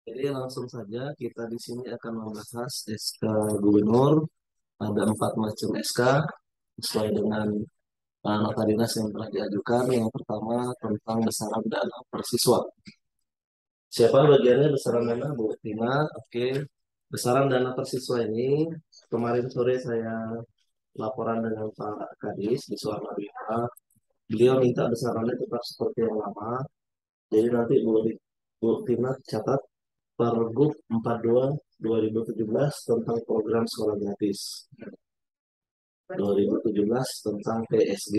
Jadi langsung saja kita di sini akan membahas SK Gubernur. Ada 4 macam SK sesuai dengan nota dinas yang telah diajukan. Yang pertama tentang besaran dana per siswa. Siapa bagiannya besaran dana? Bu Tina. Oke. Besaran dana per siswa ini kemarin sore saya laporan dengan Pak Kadis di Suwarnabila. Beliau minta besarannya tetap seperti yang lama. Jadi nanti Bu Tina catat Pergub 42 2017 tentang program sekolah gratis. 2017 tentang PSG.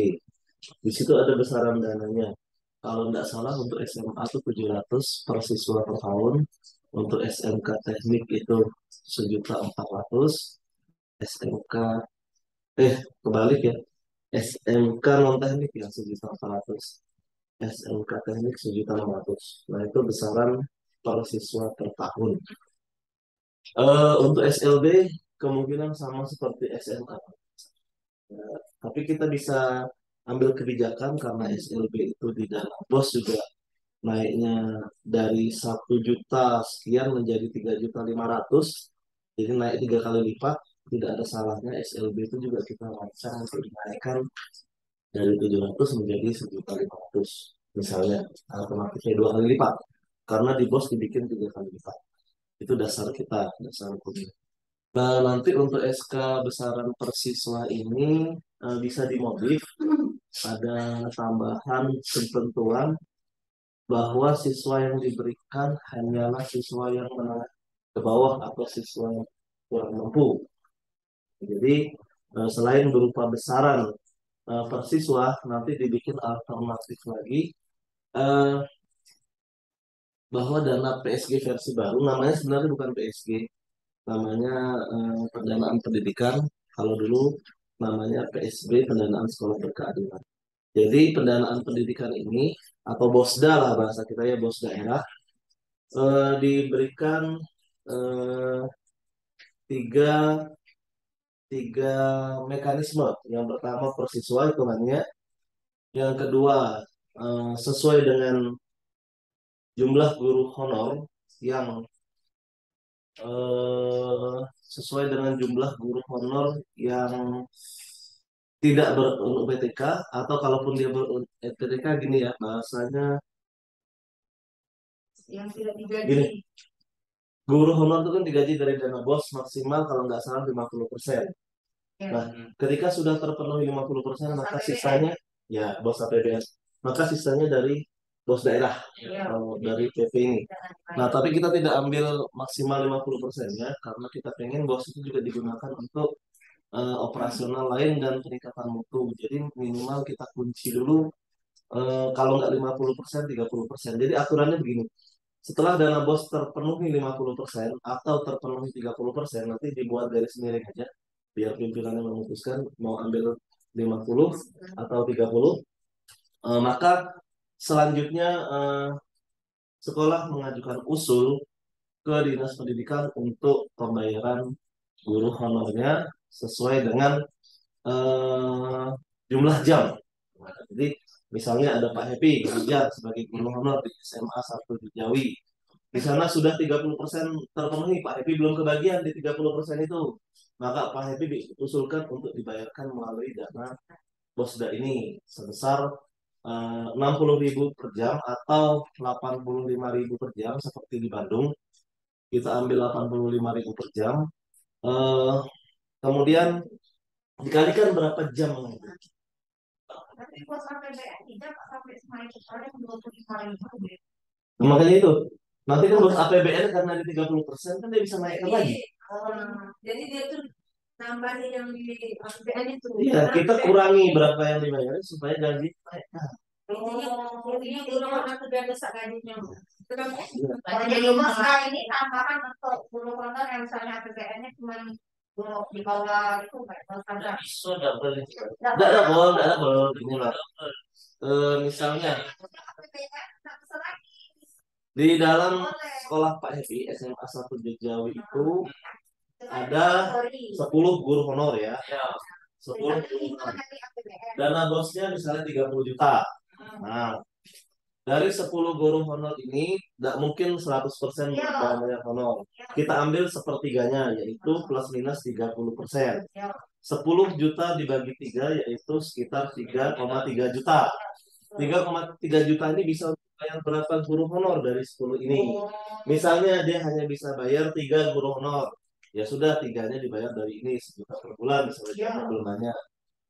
Di situ ada besaran dananya. Kalau tidak salah untuk SMA itu 700 per siswa per tahun. Untuk SMK teknik itu 1.400.000. SMK kebalik ya. SMK non teknik ya 1.400.000. SMK teknik 1.600.000. Nah itu besaran per siswa per tahun. Untuk SLB kemungkinan sama seperti SMA. Tapi kita bisa ambil kebijakan karena SLB itu di dalam BOS juga naiknya dari 1 juta sekian menjadi 3.500.000. Jadi naik 3 kali lipat. Tidak ada salahnya SLB itu juga kita rancang untuk dinaikkan dari 700 menjadi 1.500.000. Misalnya alternatifnya 2 kali lipat. Karena di BOS dibikin 3 kali lipat. Itu dasar kita, dasar hukumnya. Nah, nanti untuk SK besaran per siswa ini bisa dimodif. Ada tambahan ketentuan bahwa siswa yang diberikan hanyalah siswa yang menengah ke bawah atau siswa yang kurang mampu. Jadi, selain berupa besaran per siswa, nanti dibikin alternatif lagi eh, bahwa dana PSG versi baru, namanya sebenarnya bukan PSG, namanya pendanaan pendidikan. Kalau dulu namanya PSB, pendanaan sekolah berkeadilan. Jadi pendanaan pendidikan ini atau BOSDA lah bahasa kita ya, BOS daerah, diberikan eh, tiga tiga mekanisme. Yang pertama per siswa hitungannya, yang kedua sesuai dengan jumlah guru honor yang eh, sesuai dengan jumlah guru honor yang tidak ber-UPTK, atau kalaupun dia ber-UPTK gini ya bahasanya, yang tidak digaji. gini, guru honor itu kan digaji dari dana BOS maksimal kalau nggak salah 50%. Ya. Nah, ketika sudah terpenuhi 50%, maka sisanya ya BOS APBN. Maka sisanya dari BOS daerah, Ya. dari PP ini. Nah, tapi kita tidak ambil maksimal 50% ya, karena kita pengen BOS itu juga digunakan untuk operasional lain dan peningkatan mutu. Jadi minimal kita kunci dulu, kalau nggak 50%, 30%. Jadi aturannya begini. Setelah dana BOS terpenuhi 50% atau terpenuhi 30%, nanti dibuat garis miring aja. Biar pimpinannya memutuskan mau ambil 50 atau 30. Maka selanjutnya sekolah mengajukan usul ke Dinas Pendidikan untuk pembayaran guru honornya sesuai dengan eh, jumlah jam. Nah, jadi misalnya ada Pak Happy bekerja sebagai guru honor di SMA 1 di Jawi. Di sana sudah 30% terpenuhi, Pak Happy belum kebagian di 30% itu. Maka Pak Happy diusulkan untuk dibayarkan melalui dana Bosda ini sebesar 60.000 per jam atau 85.000 per jam seperti di Bandung. Kita ambil 85.000 per jam. Eh, Kemudian dikalikan berapa jam mengajar. Tapi pas APBN tidak sampai semakin ada 25.000. Makanya itu. Nanti kan bos APBN karena di 30% kan dia bisa naikkan lagi. Jadi dia tuh nambahin yang di APBN itu. Iya, kita kurangi berapa yang dibayar supaya gaji naik. Nah, Intinya guru honor itu biar besar gajinya. Terus iya. jadi mas ini tambahan untuk guru honor yang misalnya APBN-nya cuma guru di bawah itu nggak ada. Sudah boleh. Tidak boleh, tidak boleh. Ini lah. Misalnya di dalam sekolah Pak Happy SMA 1 Jajawi itu ada 10 guru honor ya. 10 guru honor. Dana bosnya misalnya 30 juta. Nah, Dari 10 guru honor ini, tidak mungkin 100% Iya. banyak honor. Kita ambil sepertiganya, yaitu plus minus 30%. Iya. 10 juta dibagi 3, yaitu sekitar 3,3 juta. 3,3 juta ini bisa bayar berapa guru honor dari 10 ini? Misalnya dia hanya bisa bayar 3 guru honor. Ya sudah, tiganya dibayar dari ini 1 juta per bulan, misalnya per bulannya.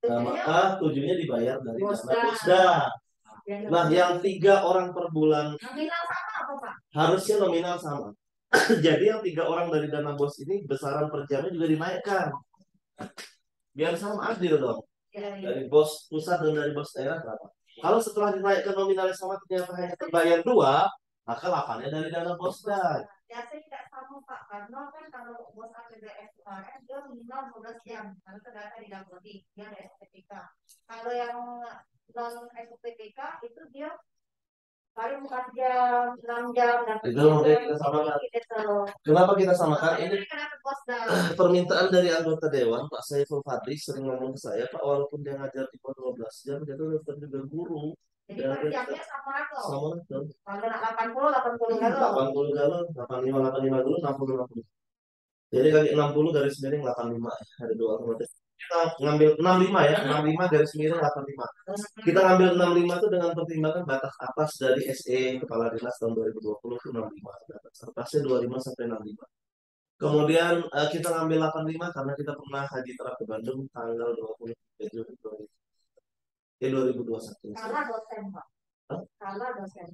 Nah, maka 7-nya dibayar dari dana Bosda. Nah, yang 3 orang per bulan Nominal sama apa Pak? harusnya nominal sama. Jadi yang 3 orang dari dana bos ini besaran per jamnya juga dinaikkan. Biar sama adil dong. Dari bos pusat dan dari bos daerah berapa? Kalau setelah dinaikkan nominalnya sama ternyata hanya terbayar 2, maka 8-nya dari dana bosda. Biasanya tidak sama Pak, karena kan kalau bos APBS kemarin dia minimal 12 jam, karena ternyata di Dangote, dia ada SPPK. Kalau yang non SPPK itu dia paling 4 jam, 6 jam, dan Itu makanya kita samakan. Kenapa kita samakan? Ini permintaan dari anggota dewan, Pak Saiful Fadli sering ngomong ke saya, Pak, walaupun dia ngajar di bawah 12 jam, dia tuh tetap juga guru. Jadi per jamnya sama tuh. Sama tuh. Kalau 80 galon. 80 galon, 85 dulu, 60. Jadi kali 60 garis miring 85 ya. Ada 2 otomatis. Kita ngambil 65 ya, 65 garis miring 85. Kita ngambil 65 itu dengan pertimbangan batas atas dari SE Kepala Dinas tahun 2020 itu 65. Batas atasnya 25 sampai 65. Kemudian kita ngambil 85 karena kita pernah haji terap ke Bandung tanggal 23 Juli 2021. Kalah dosen Pak. Hah? Kalah dosen.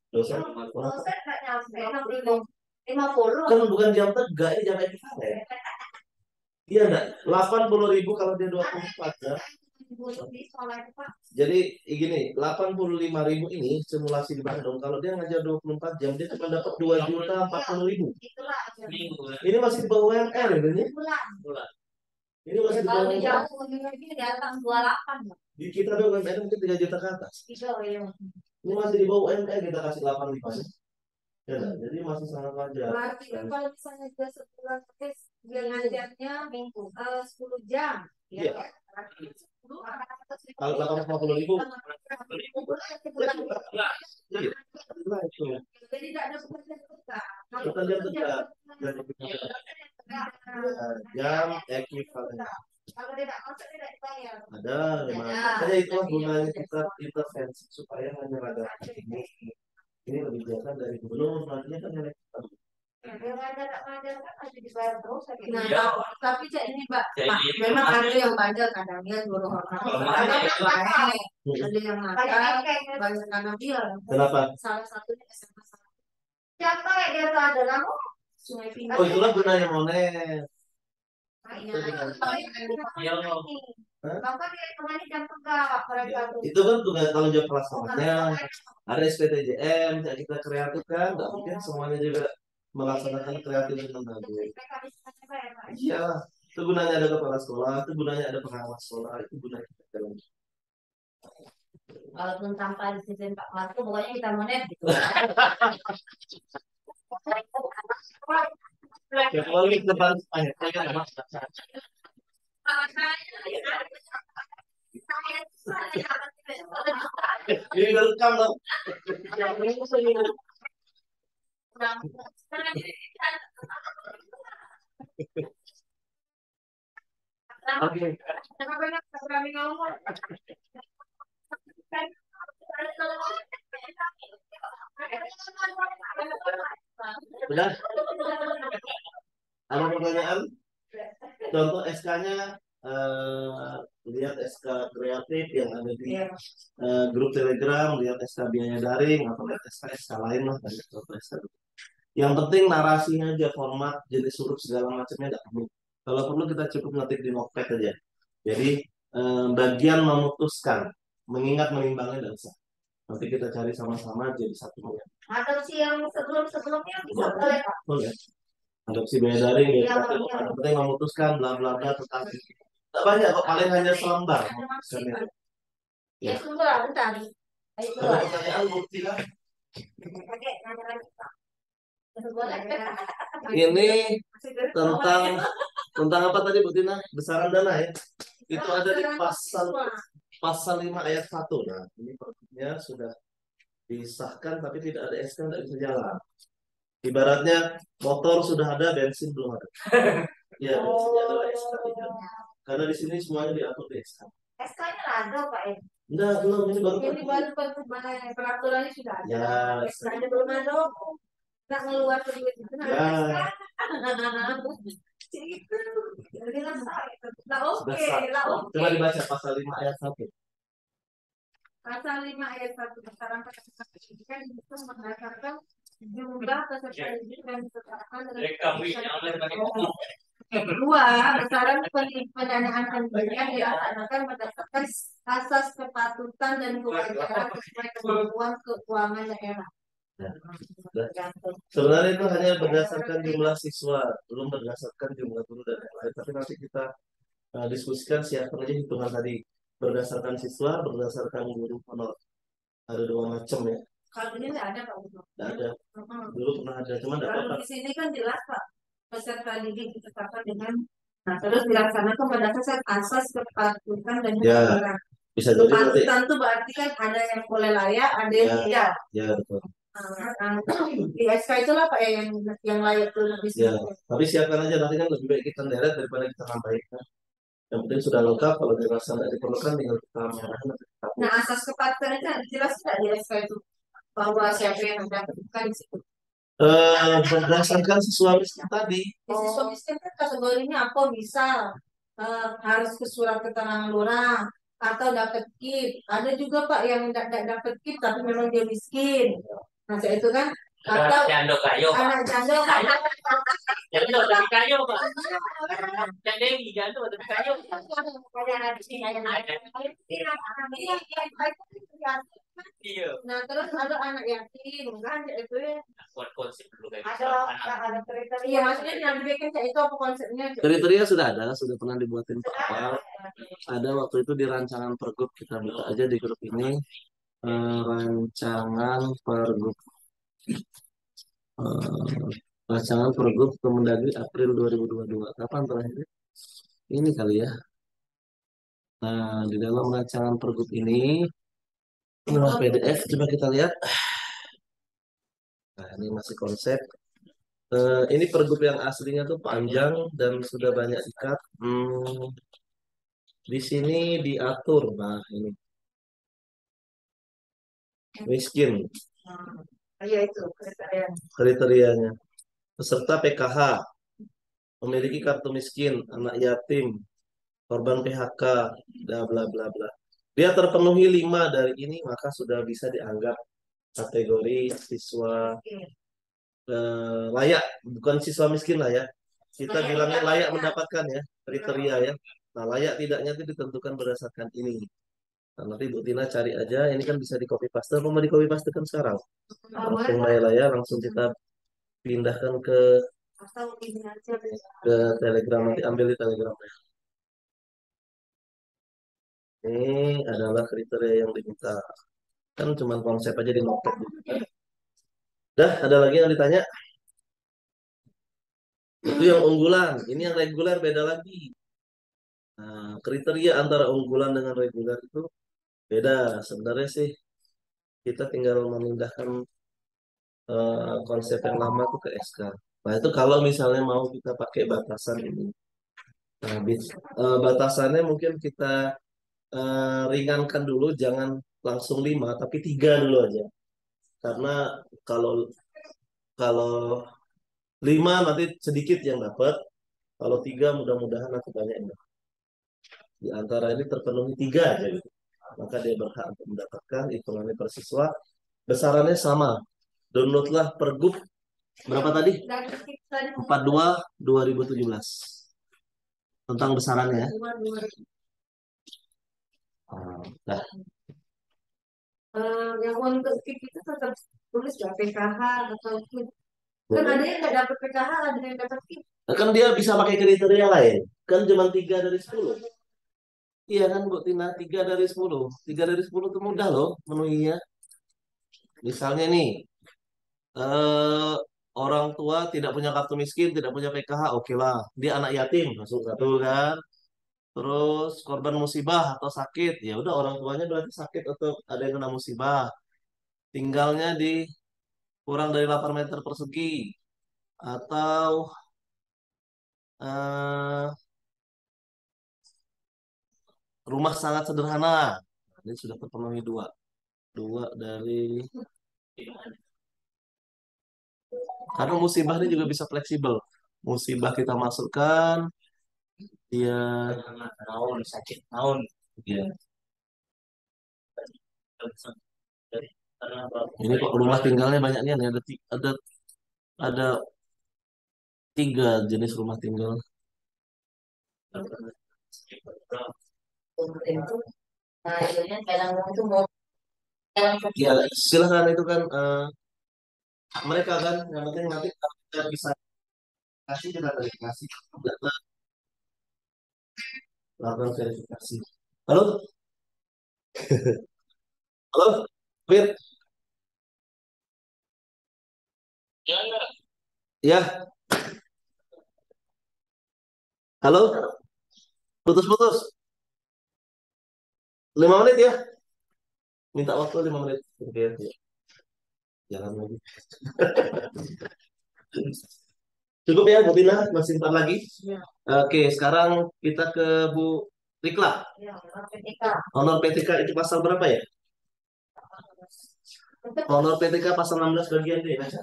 Dosen? Dosen nggak nyampe 50. Kan bukan jam tegak, ini jam ekivalen. Iya enggak? 80.000 kalau dia 24 jam. Jadi gini, 85.000 ini simulasi di Bandung. Kalau dia ngajar 24 jam, dia cuma dapat 2.040.000. Ini masih di bawah UMR ini. Ini masih di bawah UMR. Di kita ada UMR mungkin 3 juta ke atas. Ini masih di bawah UMR, kita kasih 85. Ya, jadi masih sangat wajar. Berarti kalau misalnya dia sebulan dia ngajarnya 10 jam. Iya. Kalau 850.000. Jadi tidak ada pekerjaan tetap. Pekerjaan tetap. Jam ekivalen. Kalau tidak masuk tidak dibayar. Ada, makanya itulah gunanya kita intervensi supaya menyeragam ini. Ini kebijakan dari gubernur, nantinya kan yang kita. Nah, tapi cak ini Pak, memang ada yang bandel kadangnya guru hormat. Ada yang nakal, banyak karena dia. Kenapa? Salah satunya SMA 1. Siapa yang dia tuh ada kamu? Sungai Pinang. Oh, itulah gunanya monet. Bapak dia kemarin jam tegak mereka tuh. Itu kan tugas tanggung jawab pelaksananya. Ada SPTJM, kita kreatif kan, nggak mungkin semuanya juga melaksanakan kreatif dengan bagus. Iya, itu gunanya ada kepala sekolah, itu gunanya ada pengawas sekolah, itu gunanya kita jalan. Walaupun tanpa disiplin Pak Marco, pokoknya kita monet gitu. Ya, kalau kita depan, ini rekam dong. Oke. Udah? Ada pertanyaan? Contoh SK-nya lihat SK kreatif yang ada di grup Telegram, lihat SK biaya daring atau lihat SK lain lah banyak contoh SK. Yang penting narasinya aja, format, jenis huruf segala macamnya nggak perlu. Kalau perlu kita cukup ngetik di notepad aja. Jadi bagian memutuskan, mengingat menimbangnya dan usah. Nanti kita cari sama-sama jadi satu. Atau si yang sebelum-sebelumnya bisa boleh Pak. Boleh. Adopsi biaya daring ya, yang penting memutuskan bla bla bla tentang itu. Tak banyak kok, paling hanya selembar. Ya sudah, bentar. Ayo Ada pertanyaan bukti lah. Ini tentang apa tadi Bu Tina? Besaran dana ya. Itu ada di pasal 5 ayat 1. Nah, ini pergubnya sudah disahkan tapi tidak ada SK nggak bisa jalan. Ibaratnya motor sudah ada, bensin belum ada. Ya, bensinnya adalah SK. Karena di sini semuanya diatur di SK. SK-nya ada Pak ya? Enggak, belum. Ini baru Ini baru peraturannya sudah ada. ya. SK-nya belum ada. Nggak ngeluar ke duit itu Ya, gitu. Jadi lah sudah oke, sah. lah oke. Coba dibaca pasal 5 ayat 1. Pasal 5 ayat 1 besaran peserta pendidikan itu berdasarkan jumlah peserta didik dan ditetapkan kedua, besaran pendanaan pendidikan dilaksanakan berdasarkan asas kepatutan dan kewajaran sesuai kemampuan keuangan daerah. Nah, sebenarnya itu hanya berdasarkan jumlah siswa, belum berdasarkan jumlah guru dan lain-lain. Tapi nanti kita diskusikan siapa aja hitungan tadi. Berdasarkan siswa, berdasarkan guru honor. Ada dua macam ya. Kalau ini nggak ada Pak Udo. Nggak ada. Dulu pernah ada, cuma nggak Kalau apa-apa. di sini kan jelas Pak, peserta didik ditetapkan dengan, nah terus dilaksanakan berdasarkan asas kepatutan dan Ya, kewajaran. bisa jadi nanti. Kepatutan itu berarti kan ada yang boleh layak, ada yang Ya, tidak. ya betul. Di SK itulah Pak ya yang layak tuh di Ya, sini. tapi siapkan aja nanti kan lebih baik kita deret daripada kita nambahin. Kan. Yang penting sudah lengkap, kalau dirasa nggak diperlukan tinggal kita merahin nanti kita hapus. Nah asas kepatutan itu jelas tidak di SK itu bahwa siapa yang mendapatkan di situ. Berdasarkan siswa miskin tadi. Siswa miskin kan kategorinya apa bisa harus ke surat keterangan lurah atau dapat KIP. Ada juga Pak yang tidak dapat KIP tapi memang dia miskin. Nah itu kan atau Jando kayo, Pak. anak janda kayo. Jando dari kayo, Pak. Dewi, jando dari kayo. Iya. Nah terus ada anak yatim kan itu ya. Buat konsep dulu kayak Ada kriteria. Iya maksudnya yang dibikin kayak itu apa konsepnya? Kriteria sudah ada, sudah pernah dibuatin Pak awal. Ada waktu itu di rancangan pergub, kita buka aja di grup ini. Rancangan pergub. Rancangan pergub Kemendagri April 2022. Kapan terakhir? Ini kali ya. Nah, di dalam rancangan pergub ini PDF, coba kita lihat. Nah, ini masih konsep. Ini pergub yang aslinya tuh panjang dan sudah banyak ikat. Di sini diatur, nah ini miskin Iya itu kriterianya. Peserta PKH, memiliki kartu miskin, anak yatim, korban PHK, bla bla bla bla. Dia terpenuhi 5 dari ini, maka sudah bisa dianggap kategori siswa layak, bukan siswa miskin lah ya. Kita bilangnya layak mendapatkan ya, kriteria ya. Nah, layak tidaknya itu ditentukan berdasarkan ini. Nah, nanti Bu Tina cari aja, ini kan bisa di copy paste, apa mau di copy paste kan sekarang? Langsung layar, langsung kita pindahkan ke Telegram, nanti ambil di Telegram. Ini adalah kriteria yang diminta. Kan cuma konsep aja di notek. Dah, ada lagi yang ditanya? Itu yang unggulan, ini yang reguler beda lagi. Nah, kriteria antara unggulan dengan reguler itu beda. Sebenarnya sih kita tinggal memindahkan konsep yang lama tuh ke SK. Nah, itu kalau misalnya mau kita pakai batasan ini. Nah, batasannya mungkin kita ringankan dulu, jangan langsung 5, tapi 3 dulu aja. Karena kalau kalau 5 nanti sedikit yang dapat, kalau 3 mudah-mudahan nanti banyak yang dapat. Di antara ini terpenuhi 3 aja gitu. Maka dia berhak untuk mendapatkan hitungannya per siswa. Besarannya sama. Downloadlah pergub berapa tadi? 42 2017. Tentang besarannya. Nah. Yang untuk KIP itu tetap tulis ya PKH atau KIP. Kan ada yang nggak dapat PKH, ada yang dapat KIP. Nah, kan dia bisa pakai kriteria lain. Kan cuma 3 dari 10. Iya kan Bu Tina, 3 dari 10. 3 dari 10 itu mudah loh memenuhinya. Misalnya nih, orang tua tidak punya kartu miskin, tidak punya PKH, oke lah. Dia anak yatim, masuk 1 kan. Terus korban musibah atau sakit, ya udah orang tuanya berarti sakit atau ada yang kena musibah. tinggalnya di kurang dari 8 meter persegi atau eh, rumah sangat sederhana. Ini sudah terpenuhi dua. Dua dari karena musibah ini juga bisa fleksibel. Musibah kita masukkan, dia Karena naon sakit naon. ya. Dari karena apa? Ini kok rumah tinggalnya banyak nih, ada 3 jenis rumah tinggal. Nah, jadinya dalam itu mau dalam Ya, silahkan itu kan mereka kan yang penting nanti kalau kita bisa kasih kita verifikasi, data lakukan verifikasi. Halo, halo, Fir, Ya, ya. ya, halo, putus-putus, 5 menit ya, minta waktu 5 menit. Oke, ya. Jangan lagi. Cukup ya, Bu Tina, masih 4 lagi. ya, Oke, sekarang kita ke Bu Rikla. ya, ketika Honor PTK itu pasal berapa ya? Honor PTK pasal 16 bagian D. Baca.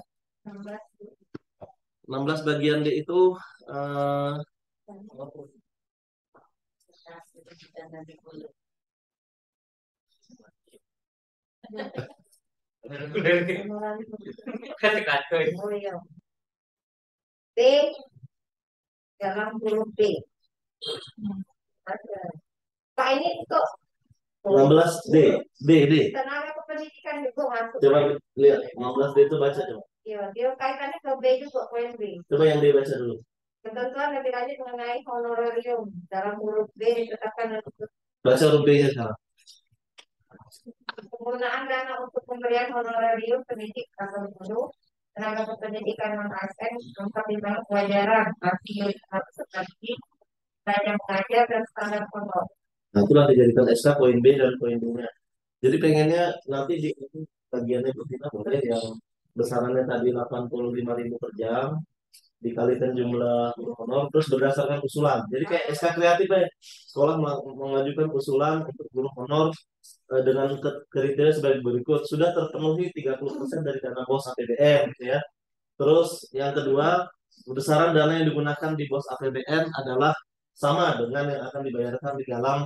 16 bagian D itu eh, Kata-kata. B dalam huruf B. Pak ini kok 16 D. D. tenaga kependidikan juga masuk. Coba lihat 16 D itu baca coba. Iya, dia kaitannya ke B juga, poin B. Coba yang D baca dulu. Ketentuan lebih lanjut mengenai honorarium dalam huruf B ditetapkan untuk Baca huruf B-nya sekarang. penggunaan dana untuk pemberian honorarium pendidik atau guru, tenaga kependidikan non ASN, tempat di mana pelajaran, arti seperti belajar mengajar dan standar honor. Nah, itulah dijadikan SK poin B dan poin D-nya. Jadi pengennya nanti di bagiannya Bu Tina boleh yang besarannya tadi 85.000 per jam dikalikan jumlah guru honor terus berdasarkan usulan. Jadi kayak SK kreatif ya. Sekolah mengajukan usulan untuk guru honor dengan kriteria sebagai berikut. Sudah terpenuhi 30% dari dana BOS APBN gitu ya. Terus yang kedua, besaran dana yang digunakan di BOS APBN adalah sama dengan yang akan dibayarkan di dalam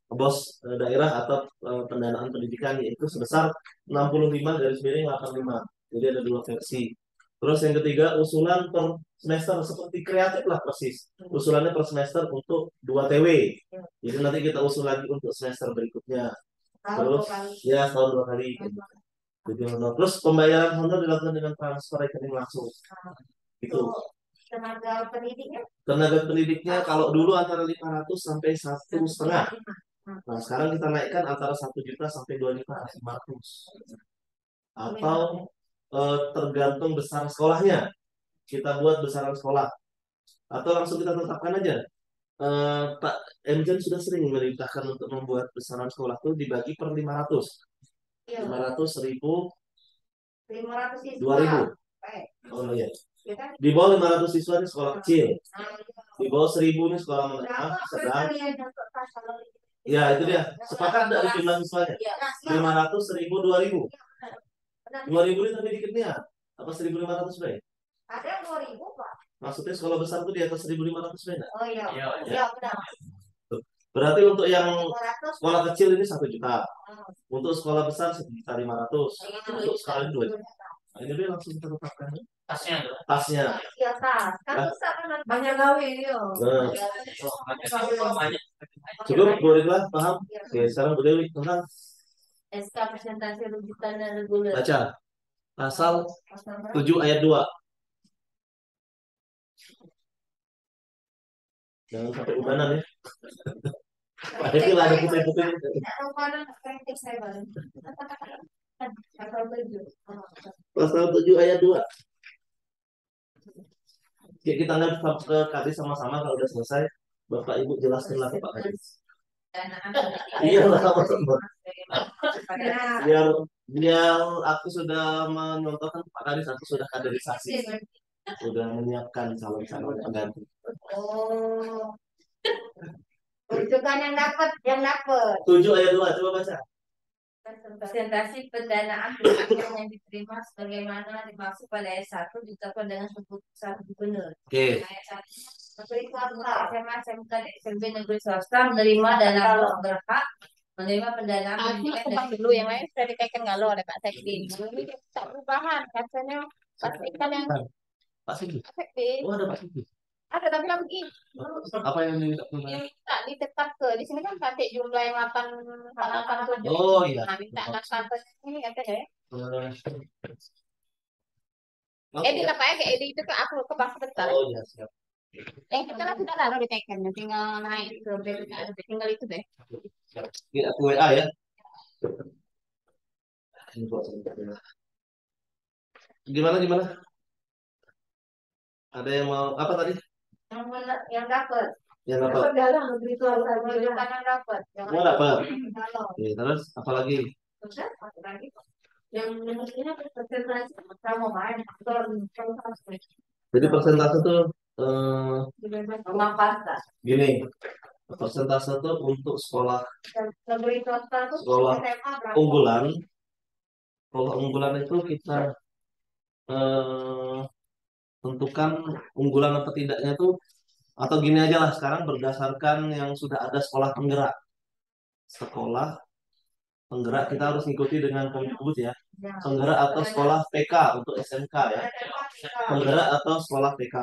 BOS daerah atau pendanaan pendidikan yaitu sebesar 65 garis miring 85. Jadi ada 2 versi. Terus yang ketiga, usulan per semester seperti kreatif lah persis. Usulannya per semester untuk 2 TW. Jadi nanti kita usul lagi untuk semester berikutnya. Terus ya tahun 2 kali. Jadi honor. Terus pembayaran honor dilakukan dengan transfer rekening langsung. Itu. Tenaga pendidiknya Tenaga pendidiknya kalau dulu antara 500 sampai 1,5. Nah, sekarang kita naikkan antara 1 juta sampai 2.500.000. Atau tergantung besar sekolahnya. Kita buat besaran sekolah. Atau langsung kita tetapkan aja. Pak Emjen sudah sering merintahkan untuk membuat besaran sekolah itu dibagi per 500. 500.000, 500 siswa. 2.000. Oh iya. Di bawah 500 siswa ini sekolah kecil. Di bawah 1.000 ini sekolah menengah, sedang. Ya, itu dia. Sepakat dari jumlah siswanya. 500, 1.000, 2.000. 2.000 ini tapi dikit nih ya. Apa 1.500 baik? Ada 2.000, Pak. Maksudnya sekolah besar itu di atas 1.500 baik? Oh iya. Iya, Iya, benar. Berarti untuk yang 500. sekolah kecil ini 1 juta. Untuk sekolah besar 1.500.000. Untuk sekolah ini 2 juta. Nah, ini dia langsung kita tetapkan. tasnya tuh. Tasnya. Iya, tas. Kan susah kan banyak gawe ya. Nah. Banyak. Cukup, Bu Ridwan, paham? Oke, sekarang Bu Dewi tentang SK presentasi rujukan dan reguler. baca pasal 7 ayat 2. Jangan sampai ubanan ya. Pak Devi lah ada putih-putih. Tidak tahu mana kritik saya balik. Pasal 7. Pasal 7 ayat 2. Oke, kita lihat ke Kadis sama-sama kalau udah selesai. Bapak Ibu jelaskanlah ke Pak Kadis. Iya lah sama-sama. Biar Yang aku sudah menyontohkan Pak Kadis, aku sudah kaderisasi, sudah menyiapkan calon-calon pengganti. Oh, rujukan yang dapat. 7 ayat 2, coba baca. Presentasi pendanaan pendidikan yang diterima sebagaimana dimaksud pada ayat 1 ditetapkan dengan keputusan gubernur. Oke. Ayat 1. Negeri swasta. SMA, SMK, dan SMP negeri swasta menerima dana berhak menerima pendanaan pendidikan Tebak dulu yang lain sudah ditekan nggak lo oleh Pak Sekdi. Ini tak perubahan katanya pastikan yang Pak Sigi. Pak Sekdi. Oh, ada Pak Sigi. Ada tapi kan begini. Apa yang diminta? Yang minta ditetap ke di sini kan cantik jumlah yang 8 Oh iya. Nah, minta 8 ini katanya ya. Oke. Edit apa ya kayak edit itu ke aku ke bawah sebentar. Oh iya, siap. Yang kita lah sudah lalu ditekan, tinggal naik ke BPK, tinggal itu deh. Ini aku WA ya. Ini kok sebentar. Gimana? Ada yang mau apa tadi? Yang dapat. Yang apa? Dalam negeri swasta. Rujukan yang dapat. Semua dapat. Kalau Oke, terus apa lagi? satu lagi yang mestinya presentasi sama main Jadi persentase tuh rumah pasta gini. Persentase tuh untuk sekolah negeri swasta tuh Sekolah SMA berapa? unggulan. Kalau unggulan itu kita tentukan unggulan apa tidaknya tuh, atau gini aja lah, sekarang berdasarkan yang sudah ada sekolah penggerak. Sekolah penggerak kita harus ikuti dengan Kemdikbud ya. Ya. Penggerak atau sekolah PK untuk SMK ya. Penggerak atau sekolah PK.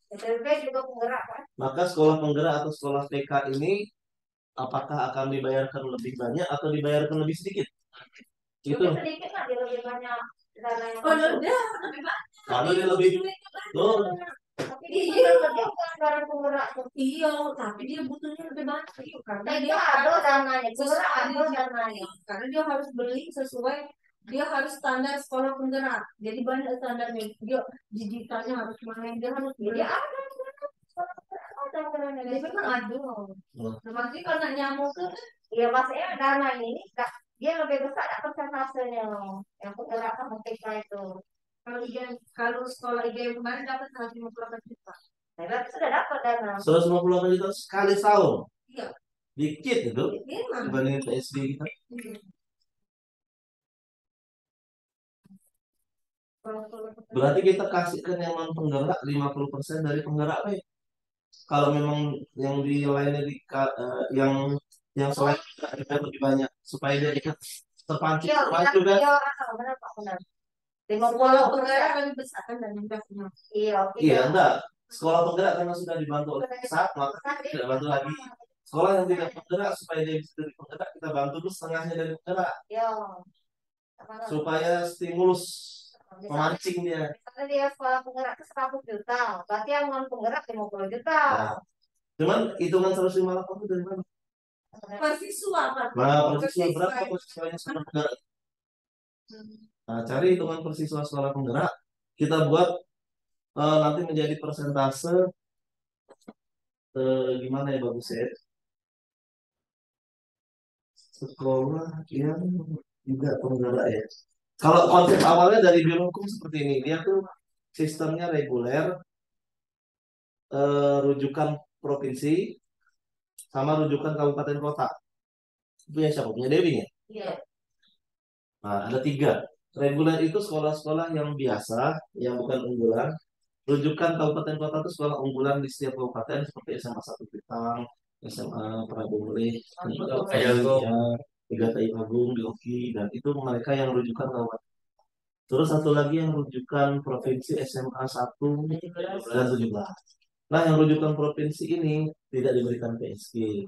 SMP juga penggerak kan? Maka sekolah penggerak atau sekolah PK ini apakah akan dibayarkan lebih banyak atau dibayarkan lebih sedikit? Itu. Lebih sedikit lah, dia lebih banyak dana yang Oh, masuk. dia Karena dia lebih tuh. Tapi dia kerja sekarang penggerak tuh. iya, tapi dia butuhnya lebih banyak karena Nah, dia dia ada dananya, penggerak sesuai ada dananya. karena dia harus beli sesuai dia harus standar sekolah penggerak. Jadi banyak standarnya. Dia digitalnya harus main, dia harus beli. Jadi ada dananya. Dia memang ada. Termasuk karena nyamuk tuh Iya maksudnya dana ini dia lebih besar ada persentasenya yang penggerak sama TK itu. kalau sekolah IG yang kemarin dapat 158 juta. Nah, berarti sudah dapat dana. 158 juta sekali tahun. Iya. Dikit itu Memang. dibandingin PSD kita. Berarti kita kasihkan yang non penggerak 50% dari penggerak apa ya? Kalau memang yang di lainnya yang selain penggerak lebih banyak supaya dia ikut terpancing Iya, semuanya juga. iya, benar Pak, benar. 50 Kalau penggerak lebih besar kan dan investnya. Iya, oke. Iya, enggak. Sekolah penggerak karena sudah dibantu oleh pusat, maka tidak bantu lagi. Sekolah yang tidak penggerak supaya dia bisa jadi penggerak, kita bantu dulu setengahnya dari penggerak Iya. supaya stimulus memancing dia. Misalnya dia sekolah penggerak itu 100 juta, berarti yang non penggerak 50 juta. Nah, cuman hitungan 158 itu dari mana? Persiswa kan. Nah, persiswa berapa persiswanya sekolah penggerak? Nah, cari hitungan persiswa sekolah penggerak, kita buat nanti menjadi persentase gimana ya bagusnya? Sekolah yang juga penggerak ya. Kalau konsep awalnya dari Biro Hukum seperti ini, dia tuh sistemnya reguler, rujukan provinsi, sama rujukan kabupaten kota. Punya siapa? Punya Dewi ya? Iya. Nah, ada 3. Reguler itu sekolah-sekolah yang biasa, yang bukan unggulan. Rujukan kabupaten kota itu sekolah unggulan di setiap kabupaten seperti SMA 1 Pitang, SMA Prabu Mulih, Tiga TI Agung di Oki, dan itu mereka yang rujukan kabupaten. Terus satu lagi yang rujukan provinsi SMA 1 dan 17. Nah, yang rujukan provinsi ini tidak diberikan PSG.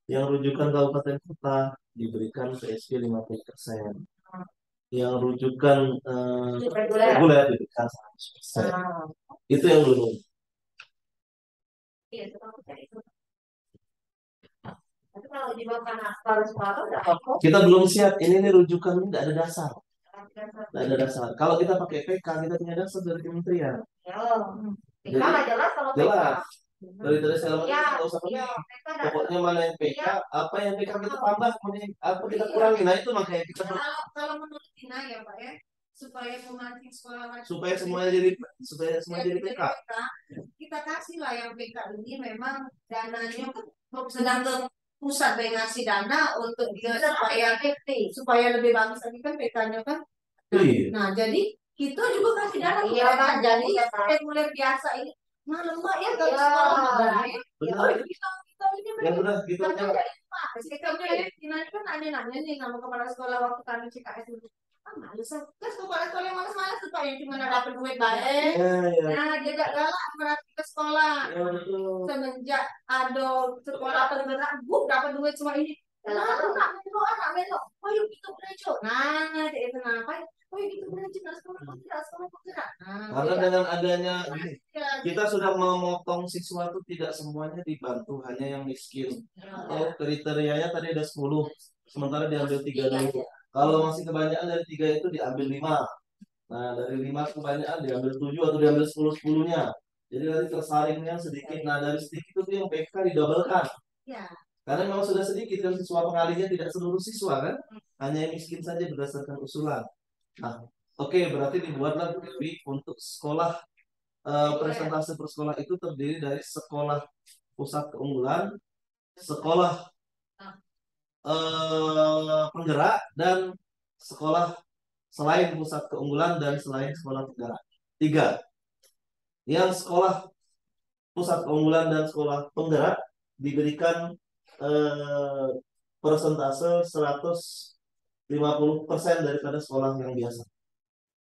Yang rujukan kabupaten kota diberikan PSG 50%. Yang rujukan reguler diberikan 100%. Nah, Itu yang dulu. iya, itu aku cari itu. Tapi kalau di bawah separuh udah apa? Kita belum siap. Ini nih rujukan nggak ada dasar. Nggak ada dasar. Kalau kita pakai PK, kita punya dasar dari kementerian. Ya, PK nggak jelas kalau PK. Jelas. Kriteria segala macam Ya, nggak usah iya, penting. mereka ada. Pokoknya mana yang PK, apa yang PK kita tambah, kemudian apa kita kurangi. Nah itu makanya kita Kalau menurut Tina ya Pak ya, supaya pemancing sekolah supaya semuanya jadi jadi PK. PK, kita kasih lah yang PK ini memang dananya kan sedang ke pusat yang ngasih dana untuk dia supaya lebih bagus lagi kan PK-nya kan. Iya. Nah, jadi kita juga kasih dana ke mereka. Jadi reguler biasa ini malam Mbak ya kalau sekolah baik. Benar. Kita ini Ya udah gitu aja. Tina kan nanya-nanya nih sama kepala sekolah waktu kami CKS dulu. Ah, males ah. Terus kepala sekolah yang males-males tuh Pak yang cuma dapat duit baik. Ya. Nah, dia gak galak berarti ke sekolah. Ya betul. Semenjak ada sekolah tergerak, dapat duit cuma ini. Nah, anak melok. Oh, yuk kita belajar. Nah, itu kenapa? Oh, yuk kita belajar. Sekolah bergerak. Nah, Karena dengan adanya ya, kita sudah memotong siswa itu tidak semuanya dibantu, hanya yang miskin. Oh, kriterianya tadi ada 10, sementara diambil 3 dulu. Kalau masih kebanyakan dari 3 itu diambil 5. Nah, dari 5 kebanyakan diambil 7 atau diambil 10-10-nya. Jadi nanti tersaringnya sedikit. Nah, dari sedikit itu yang PK didobelkan. ya. Karena memang sudah sedikit kan siswa pengalihnya tidak seluruh siswa kan. Hanya yang miskin saja berdasarkan usulan. Nah, oke, berarti dibuatlah GPI untuk sekolah. Presentase per sekolah itu terdiri dari sekolah pusat keunggulan, sekolah penggerak, dan sekolah selain pusat keunggulan dan selain sekolah penggerak. 3. Yang sekolah pusat keunggulan dan sekolah penggerak diberikan persentase 150% daripada sekolah yang biasa.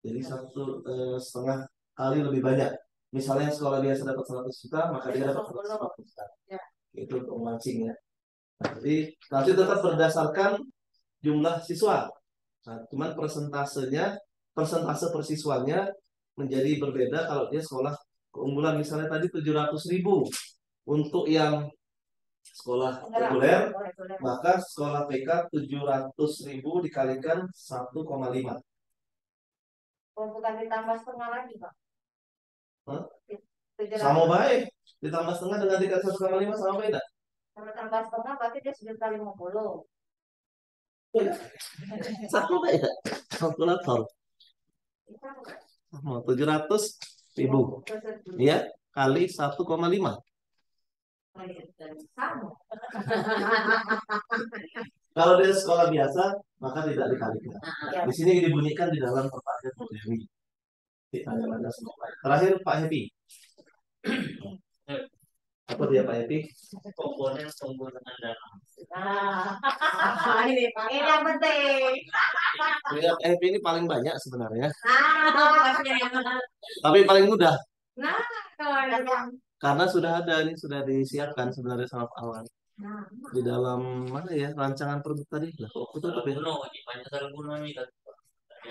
Jadi 1,5 kali lebih banyak. Misalnya sekolah biasa dapat 100 juta, maka dia dapat 150 juta. Itu untuk memancing ya. Jadi nanti tetap berdasarkan jumlah siswa. Nah, cuman persentase persiswanya menjadi berbeda kalau dia sekolah keunggulan. Misalnya tadi 700.000 untuk yang sekolah reguler, maka sekolah PK 700.000 dikalikan 1,5. Bukan ditambah setengah lagi Pak. Sama baik. Ditambah setengah dengan dikali 1,5 sama beda. Kalau tambah setengah berarti dia 1,50. Sama beda. Kalkulator. Sama 700.000. Ya, kali 1,5. Sama. Kalau dia sekolah biasa, maka tidak dikalikan. Di sini dibunyikan di dalam pertanyaan modern. Terakhir Pak Happy. Apa dia Pak Happy? Komponen dana. Ini yang penting. Pak Happy ini paling banyak sebenarnya. Yang Tapi paling mudah. Nah, kalau ada yang Karena sudah ada, ini sudah disiapkan sebenarnya sama Pak Awan. Di dalam mana ya rancangan produk tadi? Lah, kok aku tuh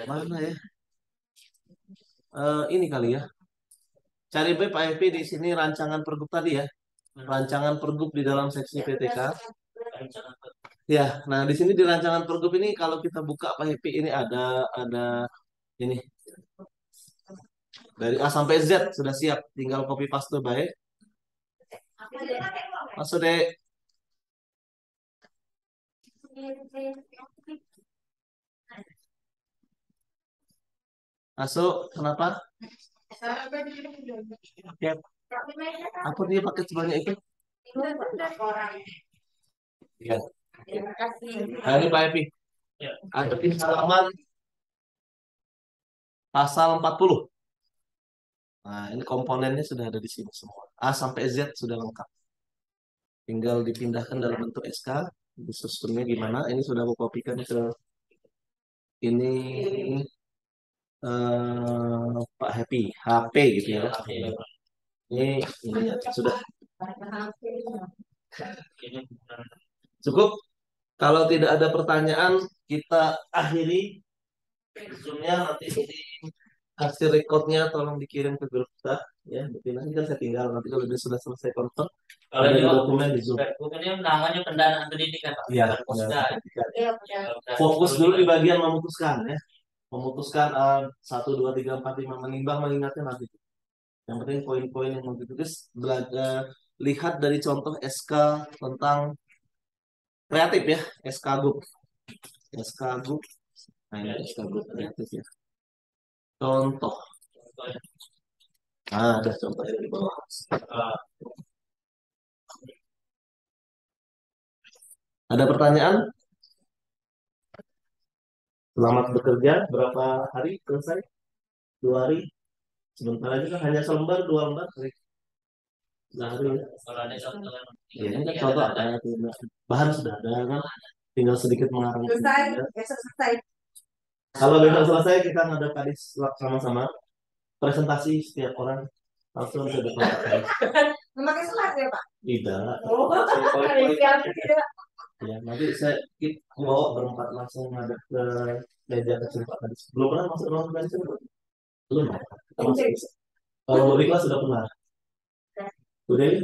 mana ya? Ini kali ya. Cari Pak Happy di sini rancangan pergub tadi ya. Rancangan pergub di dalam seksi PTK. Ya, nah di sini di rancangan pergub ini kalau kita buka Pak Happy ini ada ini dari A sampai Z sudah siap, tinggal copy paste baik. Masuk deh. Masuk, kenapa? Ya. Apa dia pakai sebanyak itu? Ya. Nah, ini Pak Epi. Ada di halaman pasal 40. Nah, ini komponennya sudah ada di sini semua. A sampai Z sudah lengkap. Tinggal dipindahkan dalam bentuk SK. Disusunnya gimana? Ini sudah aku kopikan ke ini Pak Happy, HP gitu ya. Ini sudah cukup. Kalau tidak ada pertanyaan, kita akhiri Zoom-nya. Nanti ini hasil recordnya tolong dikirim ke grup kita ya. Nanti kan saya tinggal nanti kalau dia sudah selesai konten. Kalau ada di dokumen di Zoom. Ini namanya pendanaan pendidikan Pak. Iya, fokus dulu di bagian memutuskan ya. Memutuskan 1, 2, 3, 4, 5 menimbang mengingatnya nanti. Yang penting poin-poin yang mau ditulis belajar lihat dari contoh SK tentang kreatif ya, SK Group. SK Group. Nah, ini SK Group kreatif ya. Contoh. Ah, ada contohnya di bawah. Ada pertanyaan? Selamat bekerja. Berapa hari selesai? 2 hari. Sebentar aja kan hanya selembar, 2 lembar. Hari. Kalau ada contoh Ya, ini kan contoh apa ya? Bahan sudah ada kan? Tinggal sedikit mengarang. Selesai, besok selesai. Kalau besok selesai kita ngadep kadis sama-sama. Presentasi setiap orang langsung ke depan kadis. Memakai selat ya Pak? Tidak. Oh, tidak. Ya, nanti saya bawa berempat langsung ngadep ke meja kecil Pak Kadis. Belum pernah masuk ruang kadis itu? Belum. Ya? Kita masuk. Kalau Bu Rikla sudah pernah. Sudah ini?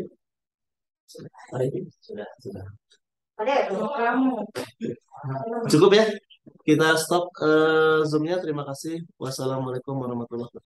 Sudah. Sudah. Ada kamu. Cukup ya? Kita stop Zoom-nya. Terima kasih. Wassalamualaikum warahmatullahi wabarakatuh.